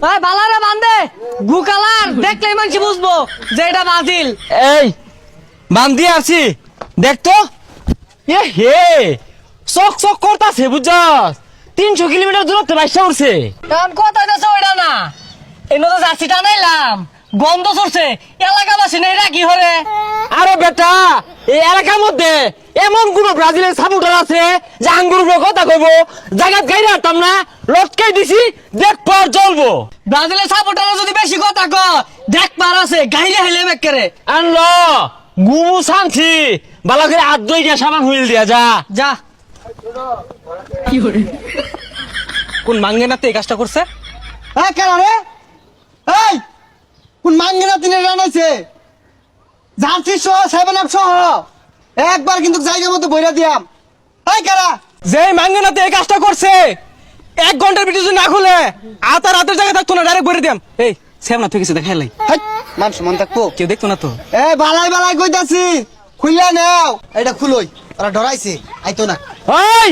ভাই বালারে বান্ধে গু কালার দেখলেই মানুষ বুঝবো যে এটা ব্রাজিল। এই বান্ধি আছি দেখতো এ হে চক চক করতাছে বুঝছস 300 কিলোমিটার দূরত্বে বাইসা উঠছে। কারণ কথা হইতেছে ওইটা না, এই নতো জার্সিটা নাইলাম গন্ধ চড়ছে এলাকাবাসী নেই কি হবে। আরে বেটা এই এলাকার মধ্যে এমন কোন ব্রাজিলের সাপোর্টার আছে যে আঙ্গুর উপরে কথা কইব জায়গা গাইরে আরতাম না লটকাই দিছি দেখ পর জ্বলবো। ব্রাজিলের সাপোর্টার যদি বেশি কথা ক দেখ পার আছে গাইলে হেলে বেকারে আনলো গুমু শান্তি বালা করে হাত ধুই দিয়া সাবান হুইল দিয়া যা যা। কোন মাঙ্গে না এই কাজটা করছে? হ্যাঁ কেন রে? এই কোন মাঙ্গেনা তিনে রানাইছে জার্সি সহ 7 আপ সহ একবার কিন্তু জায়গা মতো বইরা দিয়াম। এই কারা যে মাঙ্গে না এই কাজটা করছে 1 ঘন্টার ভিতরে যদি না খুলে আতার রাতের জায়গা থাকতো না ডাইরেক্ট বলে দিয়াম। এই সেম না থেকে গেছে দেখাইলাই মান সমান থাকবো কেউ দেখতো না তো। এই বালাই বালাই কইতাছি খুইলা নাও এটা খুলই ওরা ডরাইছে আইতো না। ওই